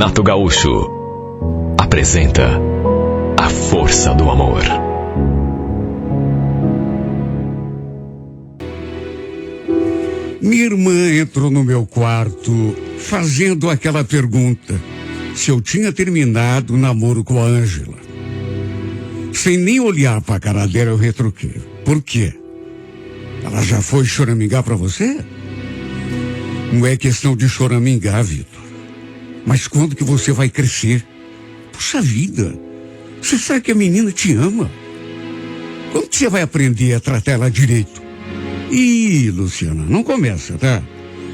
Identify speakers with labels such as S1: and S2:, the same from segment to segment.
S1: Renato Gaúcho apresenta A Força do Amor.
S2: Minha irmã entrou no meu quarto fazendo aquela pergunta: se eu tinha terminado o namoro com a Ângela. Sem nem olhar para a cara dela, eu retruquei: por quê? Ela já foi choramingar para você? Não é questão de choramingar, Vitor. Mas quando que você vai crescer? Puxa vida, você sabe que a menina te ama. Quando que você vai aprender a tratar ela direito? Ih, Luciana, não começa, tá?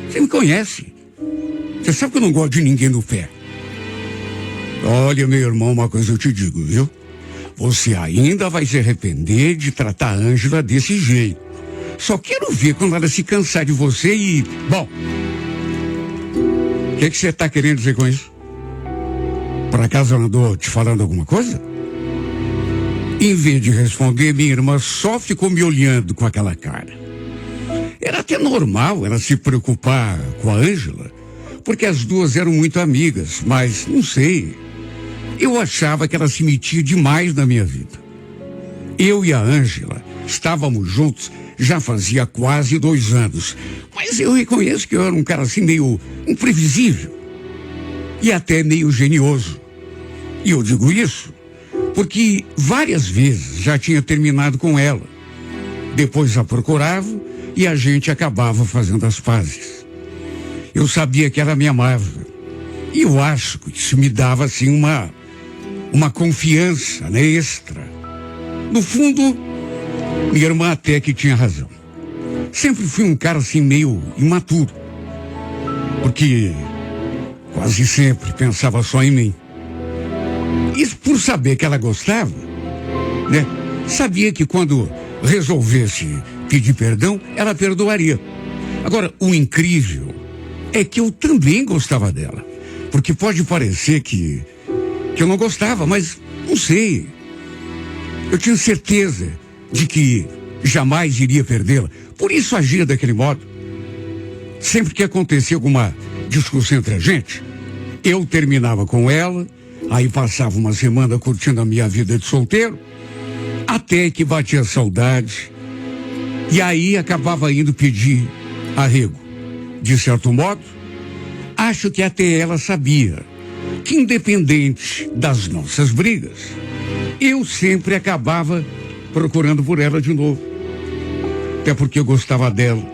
S2: Você me conhece. Você sabe que eu não gosto de ninguém no pé. Olha, meu irmão, uma coisa eu te digo, viu? Você ainda vai se arrepender de tratar a Ângela desse jeito. Só quero ver quando ela se cansar de você e... Bom, o que você está querendo dizer com isso? Por acaso ela andou te falando alguma coisa? Em vez de responder, minha irmã só ficou me olhando com aquela cara. Era até normal ela se preocupar com a Ângela, porque as duas eram muito amigas, mas não sei. Eu achava que ela se metia demais na minha vida. Eu e a Ângela estávamos juntos já fazia quase 2 anos, mas eu reconheço que eu era um cara assim meio imprevisível e até meio genioso. E eu digo isso porque várias vezes já tinha terminado com ela. Depois a procurava e a gente acabava fazendo as pazes. Eu sabia que ela me amava. E eu acho que isso me dava assim uma confiança, né, extra. No fundo, minha irmã até que tinha razão. Sempre fui um cara assim meio imaturo. Porque quase sempre pensava só em mim. E por saber que ela gostava, né? Sabia que quando resolvesse pedir perdão, ela perdoaria. Agora, o incrível é que eu também gostava dela. Porque pode parecer que eu não gostava, mas não sei. Eu tinha certeza de que jamais iria perdê-la. Por isso agia daquele modo. Sempre que acontecia alguma discussão entre a gente, eu terminava com ela, aí passava uma semana curtindo a minha vida de solteiro, até que batia saudade, e aí acabava indo pedir arrego. De certo modo, acho que até ela sabia que, independente das nossas brigas, eu sempre acabava procurando por ela de novo. Até porque eu gostava dela,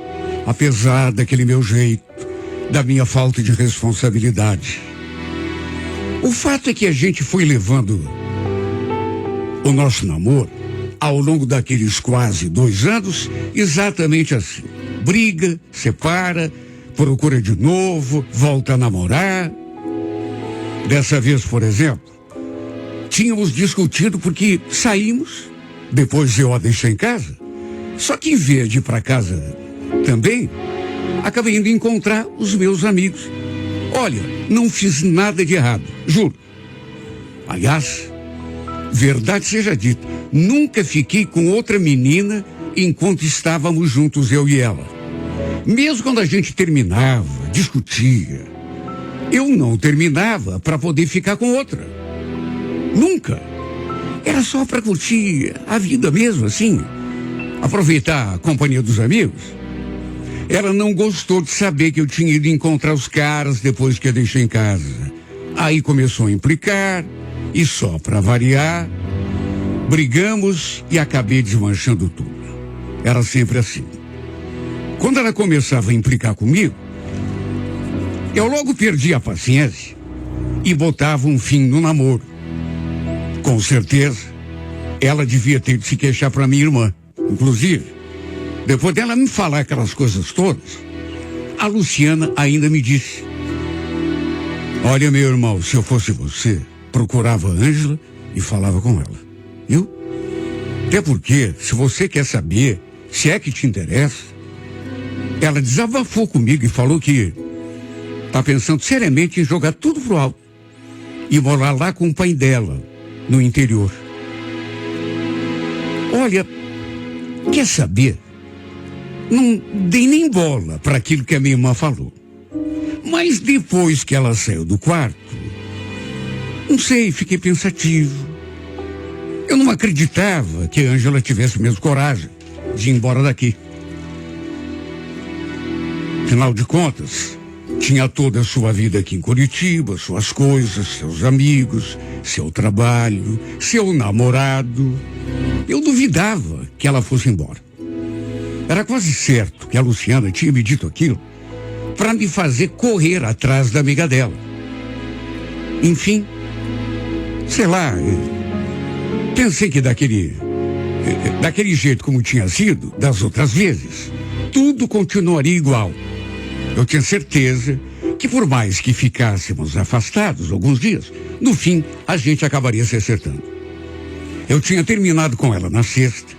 S2: apesar daquele meu jeito, da minha falta de responsabilidade. O fato é que a gente foi levando o nosso namoro ao longo daqueles quase 2 anos, exatamente assim. Briga, separa, procura de novo, volta a namorar. Dessa vez, por exemplo, tínhamos discutido porque saímos, depois eu a deixei em casa, só que em vez de ir para casa também, acabei indo encontrar os meus amigos. Olha, não fiz nada de errado, juro. Aliás, verdade seja dita, nunca fiquei com outra menina enquanto estávamos juntos, eu e ela. Mesmo quando a gente terminava, discutia, eu não terminava para poder ficar com outra. Nunca. Era só para curtir a vida mesmo, assim. Aproveitar a companhia dos amigos. Ela não gostou de saber que eu tinha ido encontrar os caras depois que a deixei em casa. Aí começou a implicar, e só para variar, brigamos e acabei desmanchando tudo. Era sempre assim. Quando ela começava a implicar comigo, eu logo perdia a paciência e botava um fim no namoro. Com certeza, ela devia ter de se queixar para minha irmã. Inclusive, depois dela me falar aquelas coisas todas, a Luciana ainda me disse: olha, meu irmão, se eu fosse você, procurava a Ângela e falava com ela. Viu? Até porque, se você quer saber, se é que te interessa, ela desabafou comigo e falou que tá pensando seriamente em jogar tudo pro alto e morar lá com o pai dela, no interior. Olha, quer saber? Não dei nem bola para aquilo que a minha irmã falou. Mas depois que ela saiu do quarto, Não sei, fiquei pensativo. Eu não acreditava que a Ângela tivesse mesmo coragem de ir embora daqui. Afinal de contas, tinha toda a sua vida aqui em Curitiba, suas coisas, seus amigos, seu trabalho, seu namorado. Eu duvidava que ela fosse embora. Era quase certo que a Luciana tinha me dito aquilo para me fazer correr atrás da amiga dela. Enfim, sei lá, pensei que daquele jeito como tinha sido das outras vezes, tudo continuaria igual. Eu tinha certeza que por mais que ficássemos afastados alguns dias, no fim a gente acabaria se acertando. Eu tinha terminado com ela na sexta.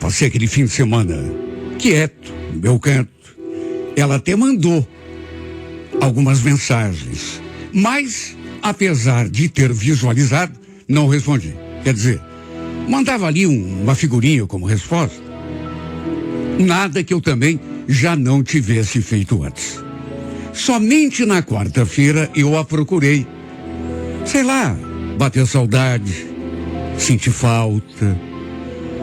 S2: Passei aquele fim de semana quieto, no meu canto. Ela até mandou algumas mensagens, mas, apesar de ter visualizado, não respondi. Quer dizer, mandava ali uma figurinha como resposta. Nada que eu também já não tivesse feito antes. Somente na quarta-feira eu a procurei. Sei lá, bateu saudade, senti falta.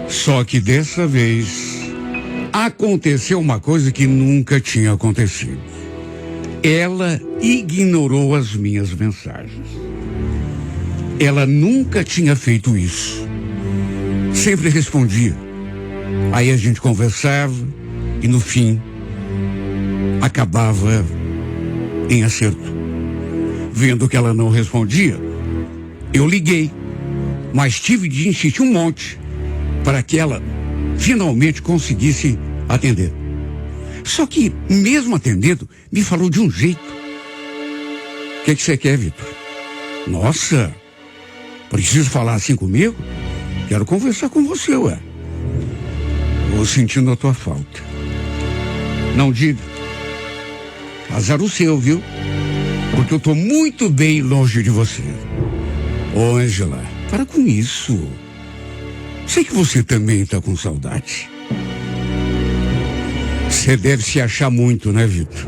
S2: Só que dessa vez aconteceu uma coisa que nunca tinha acontecido. Ela ignorou as minhas mensagens. Ela nunca tinha feito isso. Sempre respondia. Aí a gente conversava e no fim acabava em acerto. Vendo que ela não respondia, eu liguei, mas tive de insistir um monte para que ela finalmente conseguisse atender. Só que, mesmo atendendo, me falou de um jeito. O que você quer, Vitor? Nossa, preciso falar assim comigo? Quero conversar com você, ué. Vou sentindo a tua falta. Não diga. Azar o seu, viu? Porque eu tô muito bem longe de você. Ô, Ângela, para com isso. Sei que você também tá com saudade. Você deve se achar muito, né, Vitor?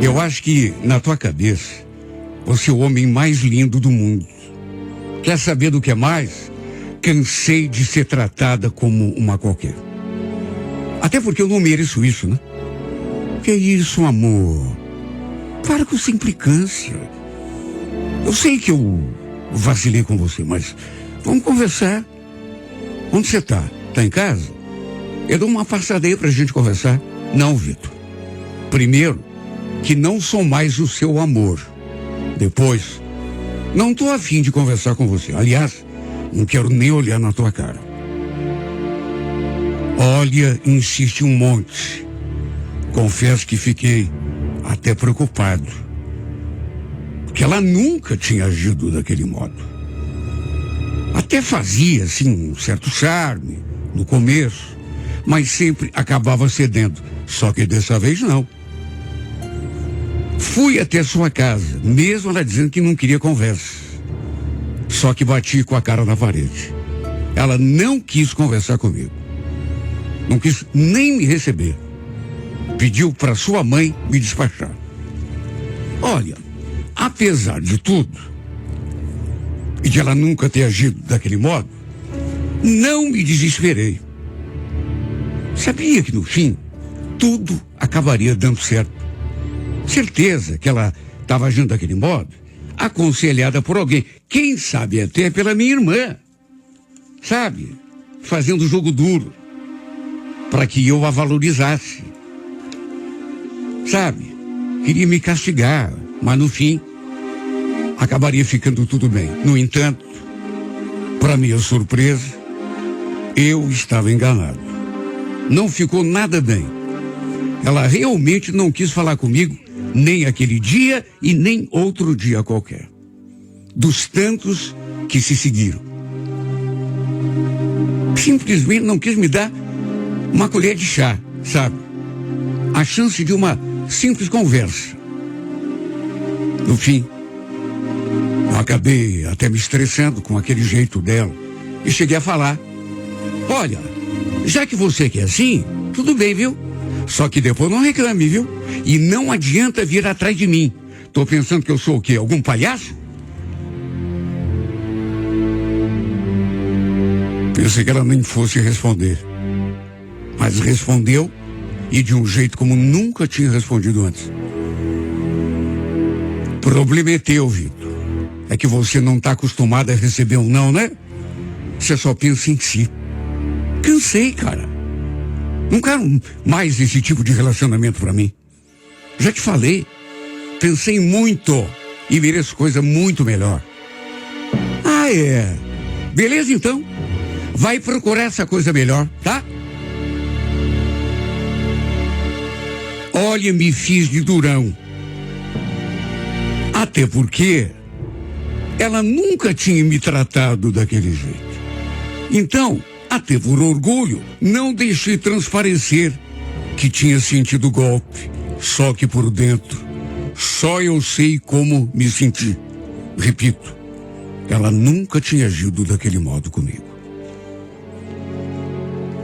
S2: Eu acho que, na tua cabeça, você é o homem mais lindo do mundo. Quer saber do que mais? Cansei de ser tratada como uma qualquer. Até porque eu não mereço isso, né? Que isso, amor? Para com essa implicância. Eu sei que eu vacilei com você, mas vamos conversar. Onde você tá? Tá em casa? Eu dou uma passadeira pra gente conversar. Não, Vitor. Primeiro, que não sou mais o seu amor. Depois, não tô afim de conversar com você. Aliás, não quero nem olhar na tua cara. Olha, insiste um monte. Confesso que fiquei até preocupado. Porque ela nunca tinha agido daquele modo. Até fazia, assim, um certo charme no começo, mas sempre acabava cedendo. Só que dessa vez não. Fui até sua casa, mesmo ela dizendo que não queria conversa. Só que bati com a cara na parede. Ela não quis conversar comigo. Não quis nem me receber. Pediu para sua mãe me despachar. Olha, apesar de tudo, e de ela nunca ter agido daquele modo, não me desesperei. Sabia que no fim, tudo acabaria dando certo. Certeza que ela estava agindo daquele modo, aconselhada por alguém, quem sabe até pela minha irmã, sabe? Fazendo jogo duro, para que eu a valorizasse. Sabe? Queria me castigar, mas no fim, acabaria ficando tudo bem. No entanto, para minha surpresa, eu estava enganado. Não ficou nada bem. Ela realmente não quis falar comigo, nem aquele dia e nem outro dia qualquer. Dos tantos que se seguiram. Simplesmente não quis me dar uma colher de chá, sabe? A chance de uma simples conversa. No fim, eu acabei até me estressando com aquele jeito dela e cheguei a falar: olha, já que você quer assim, tudo bem, viu? Só que depois não reclame, viu? E não adianta vir atrás de mim. Tô pensando que eu sou o quê? Algum palhaço? Pensei que ela nem fosse responder. Mas respondeu, e de um jeito como nunca tinha respondido antes. O problema é teu, Vitor. É que você não está acostumado a receber um não, né? Você só pensa em si. Cansei, cara. Não quero mais esse tipo de relacionamento pra mim. Já te falei. Pensei muito e mereço coisa muito melhor. Ah, é? Beleza, então. Vai procurar essa coisa melhor, tá? Olha, me fiz de durão. Até porque ela nunca tinha me tratado daquele jeito. Então, até por orgulho, não deixei transparecer que tinha sentido o golpe. Só que por dentro, só eu sei como me senti. Repito, ela nunca tinha agido daquele modo comigo.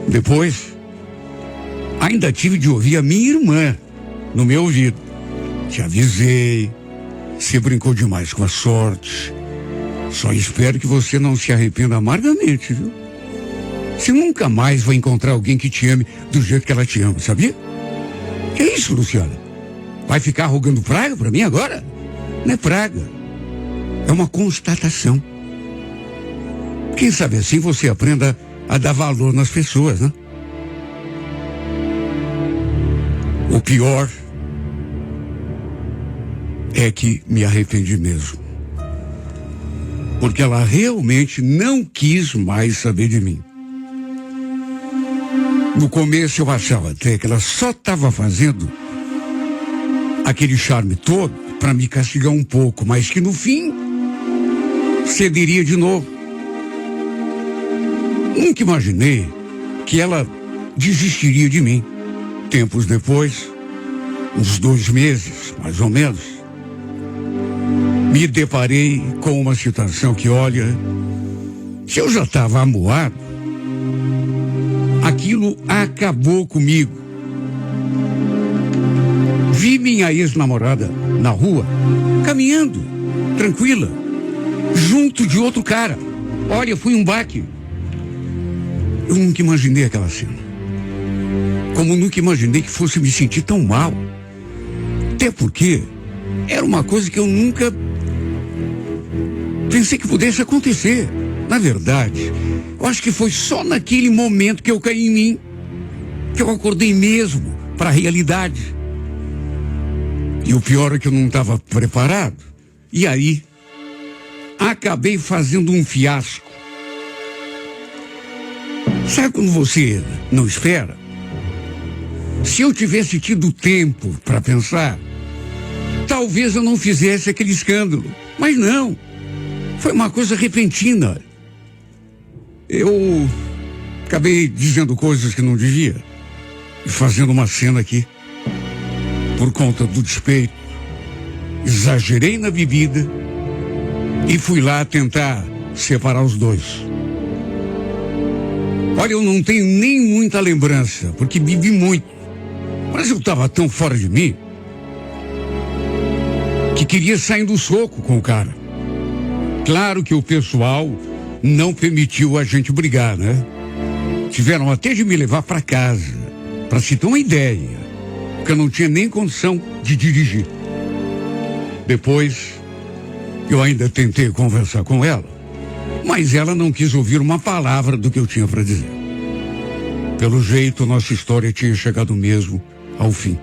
S2: Depois, ainda tive de ouvir a minha irmã no meu ouvido. Te avisei, você brincou demais com a sorte. Só espero que você não se arrependa amargamente, viu? Você nunca mais vai encontrar alguém que te ame do jeito que ela te ama, sabia? Que é isso, Luciana? Vai ficar rogando praga pra mim agora? Não é praga. É uma constatação. Quem sabe assim você aprenda a dar valor nas pessoas, né? O pior é que me arrependi mesmo. Porque ela realmente não quis mais saber de mim. No começo eu achava até que ela só estava fazendo aquele charme todo para me castigar um pouco, mas que no fim cederia de novo. Nunca imaginei que ela desistiria de mim. Tempos depois, uns 2 meses, mais ou menos, me deparei com uma situação que, olha, se eu já estava amuado, aquilo acabou comigo. Vi minha ex-namorada na rua, caminhando, tranquila, junto de outro cara. Olha, foi um baque. Eu nunca imaginei aquela cena. Como nunca imaginei que fosse me sentir tão mal. Até porque era uma coisa que eu nunca pensei que pudesse acontecer. Na verdade, eu acho que foi só naquele momento que eu caí em mim, que eu acordei mesmo para a realidade. E o pior é que eu não estava preparado. E aí, acabei fazendo um fiasco. Sabe quando você não espera? Se eu tivesse tido tempo para pensar, talvez eu não fizesse aquele escândalo. Mas não. Foi uma coisa repentina. Eu acabei dizendo coisas que não devia e fazendo uma cena aqui. Por conta do despeito, exagerei na bebida e fui lá tentar separar os dois. Olha, eu não tenho nem muita lembrança, porque bebi muito. Mas eu estava tão fora de mim que queria sair do soco com o cara. Claro que o pessoal não permitiu a gente brigar, né? Tiveram até de me levar para casa, para se ter uma ideia, porque eu não tinha nem condição de dirigir. Depois, eu ainda tentei conversar com ela, mas ela não quis ouvir uma palavra do que eu tinha para dizer. Pelo jeito, nossa história tinha chegado mesmo ao fim.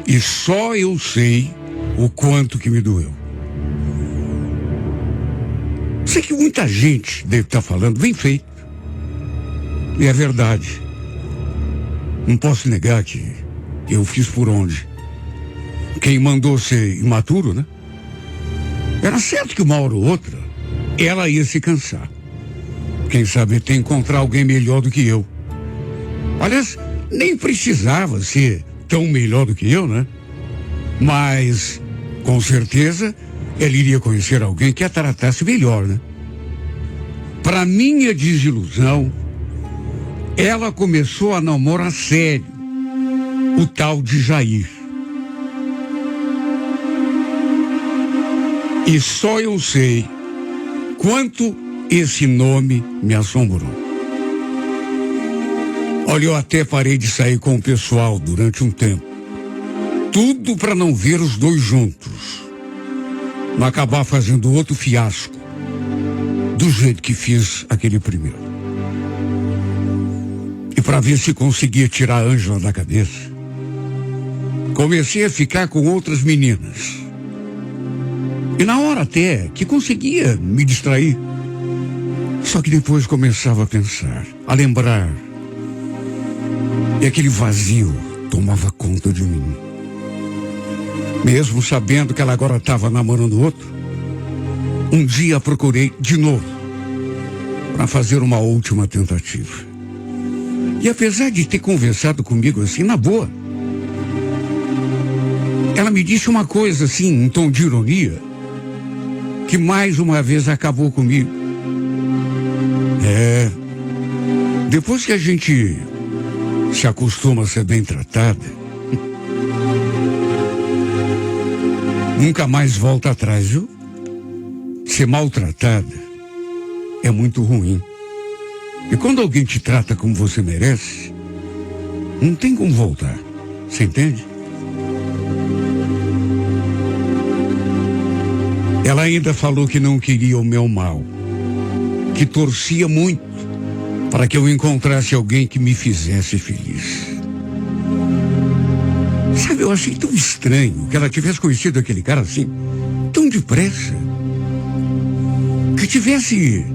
S2: E só eu sei o quanto que me doeu. Sei que muita gente deve estar falando, bem feito. E é verdade. Não posso negar que eu fiz por onde. Quem mandou ser imaturo, né? Era certo que uma hora ou outra ela ia se cansar. Quem sabe até encontrar alguém melhor do que eu. Aliás, nem precisava ser tão melhor do que eu, né? Mas, com certeza, ela iria conhecer alguém que a tratasse melhor, né? Para minha desilusão, ela começou a namorar sério o tal de Jair. E só eu sei quanto esse nome me assombrou. Olha, eu até parei de sair com o pessoal durante um tempo. Tudo para não ver os dois juntos. Não acabar fazendo outro fiasco. Do jeito que fiz aquele primeiro. E para ver se conseguia tirar a Ângela da cabeça, comecei a ficar com outras meninas. E na hora até que conseguia me distrair. Só que depois começava a pensar, a lembrar. E aquele vazio tomava conta de mim. Mesmo sabendo que ela agora estava namorando outro, um dia a procurei de novo para fazer uma última tentativa. E apesar de ter conversado comigo assim, na boa, ela me disse uma coisa assim, em tom de ironia, que mais uma vez acabou comigo. Depois que a gente se acostuma a ser bem tratada, nunca mais volta atrás, viu? Ser maltratada é muito ruim. E quando alguém te trata como você merece, não tem como voltar. Você entende? Ela ainda falou que não queria o meu mal, que torcia muito para que eu encontrasse alguém que me fizesse feliz. Sabe, eu achei tão estranho que ela tivesse conhecido aquele cara assim, tão depressa. Que tivesse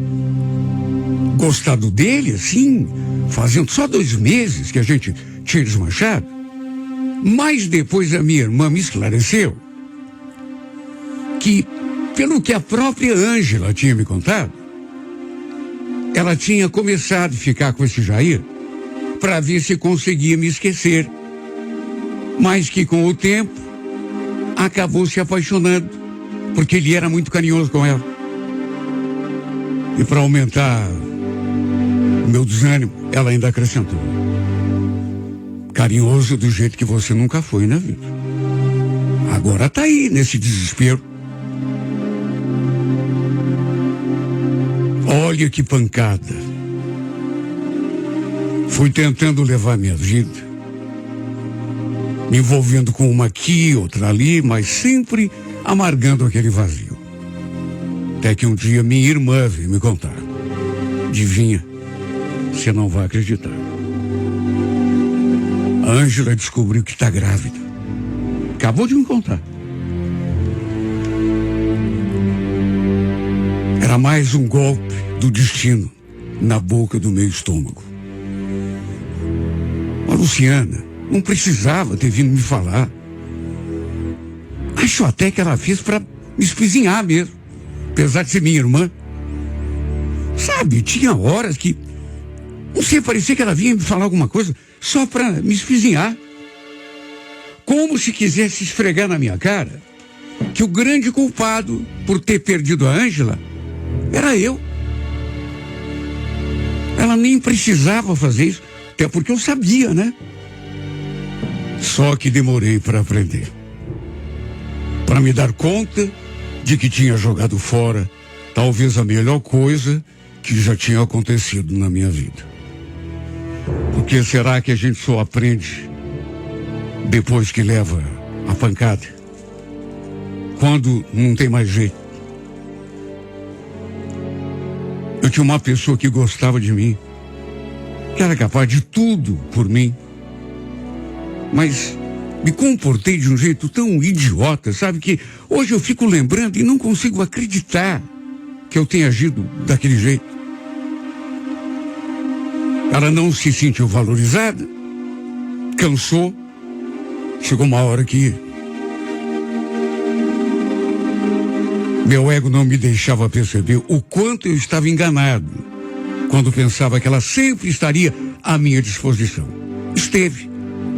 S2: gostado dele, assim, fazendo só 2 meses que a gente tinha desmanchado. Mas depois a minha irmã me esclareceu que, pelo que a própria Ângela tinha me contado, ela tinha começado a ficar com esse Jair para ver se conseguia me esquecer. Mas que com o tempo acabou se apaixonando, porque ele era muito carinhoso com ela. E para aumentar o meu desânimo, ela ainda acrescentou: carinhoso do jeito que você nunca foi na vida. Agora tá aí nesse desespero. Olha que pancada. Fui tentando levar minha vida, me envolvendo com uma aqui, outra ali, mas sempre amargando aquele vazio. Até que um dia minha irmã veio me contar. Adivinha? Você não vai acreditar. A Ângela descobriu que está grávida. Acabou de me contar. Era mais um golpe do destino na boca do meu estômago. A Luciana não precisava ter vindo me falar. Acho até que ela fez para me espizinhar mesmo, apesar de ser minha irmã. Sabe, tinha horas que, não sei, parecia que ela vinha me falar alguma coisa só para me espizinhar. Como se quisesse esfregar na minha cara que o grande culpado por ter perdido a Ângela era eu. Ela nem precisava fazer isso, até porque eu sabia, né? Só que demorei para aprender. Para me dar conta de que tinha jogado fora talvez a melhor coisa que já tinha acontecido na minha vida. Porque será que a gente só aprende depois que leva a pancada? Quando não tem mais jeito. Eu tinha uma pessoa que gostava de mim, que era capaz de tudo por mim. Mas me comportei de um jeito tão idiota, sabe, que hoje eu fico lembrando e não consigo acreditar que eu tenha agido daquele jeito. Ela não se sentiu valorizada, cansou, chegou uma hora que meu ego não me deixava perceber o quanto eu estava enganado quando pensava que ela sempre estaria à minha disposição. Esteve.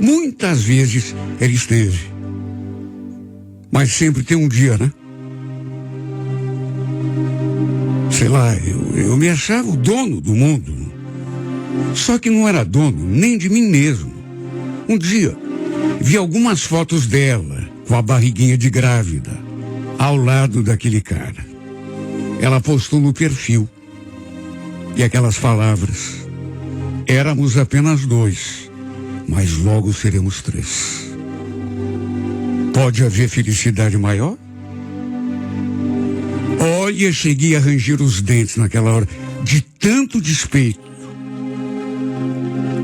S2: Muitas vezes ela esteve. Mas sempre tem um dia, né? Sei lá, eu me achava o dono do mundo. Só que não era dono nem de mim mesmo. Um dia, vi algumas fotos dela com a barriguinha de grávida ao lado daquele cara. Ela postou no perfil. E aquelas palavras: Éramos apenas 2, mas logo seremos 3. Pode haver felicidade maior? Olha, cheguei a ranger os dentes naquela hora, de tanto despeito.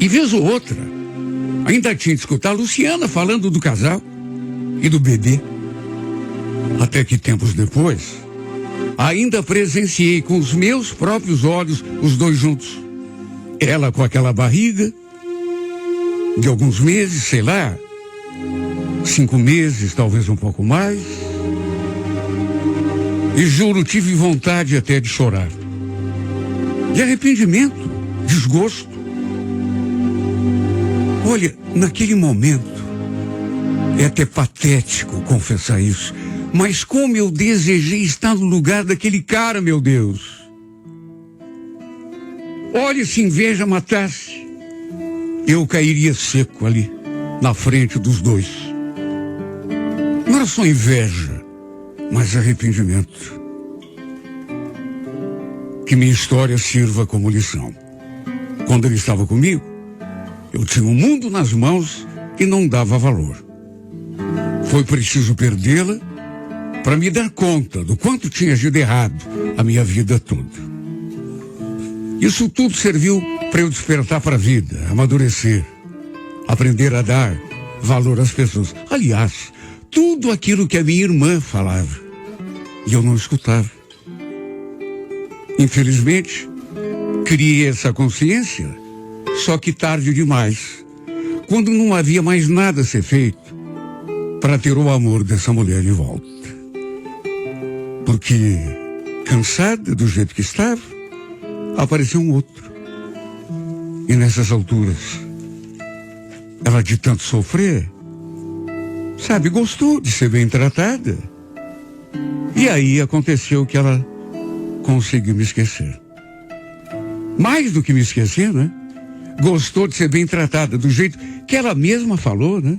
S2: E vez ou outra, ainda tinha de escutar a Luciana falando do casal e do bebê. Até que tempos depois, ainda presenciei com os meus próprios olhos os dois juntos. Ela com aquela barriga de alguns meses, sei lá, 5 meses, talvez um pouco mais. E juro, tive vontade até de chorar. De arrependimento, desgosto. Olha, naquele momento, é até patético confessar isso, mas como eu desejei estar no lugar daquele cara, meu Deus. Olha, se inveja matasse, eu cairia seco ali, na frente dos dois. Não era só inveja, mas arrependimento. Que minha história sirva como lição. Quando ele estava comigo, eu tinha o mundo nas mãos e não dava valor. Foi preciso perdê-la para me dar conta do quanto tinha agido errado a minha vida toda. Isso tudo serviu para eu despertar para a vida, amadurecer, aprender a dar valor às pessoas. Aliás, tudo aquilo que a minha irmã falava e eu não escutava. Infelizmente, criei essa consciência, só que tarde demais, quando não havia mais nada a ser feito para ter o amor dessa mulher de volta. Porque, cansada do jeito que estava, apareceu um outro. E nessas alturas, ela de tanto sofrer, sabe, gostou de ser bem tratada. E aí aconteceu que ela conseguiu me esquecer. Mais do que me esquecer, né? Gostou de ser bem tratada, do jeito que ela mesma falou, né?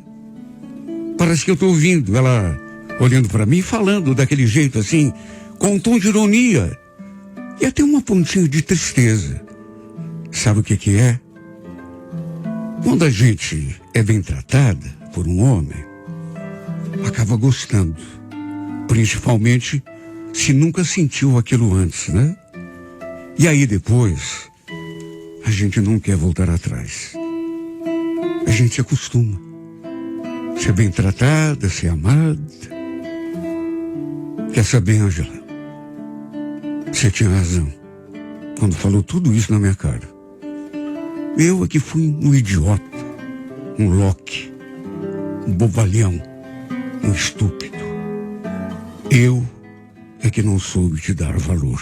S2: Parece que eu estou ouvindo ela olhando para mim, falando daquele jeito assim, com um tom de ironia e até uma pontinha de tristeza. Sabe o que é? Quando a gente é bem tratada por um homem, acaba gostando, principalmente se nunca sentiu aquilo antes, né? E aí depois, a gente não quer voltar atrás. A gente se acostuma. Ser bem tratada, ser amada. Quer saber, Ângela? Você tinha razão quando falou tudo isso na minha cara. Eu é que fui um idiota, um loque, um bobalhão, um estúpido. Eu é que não soube te dar valor.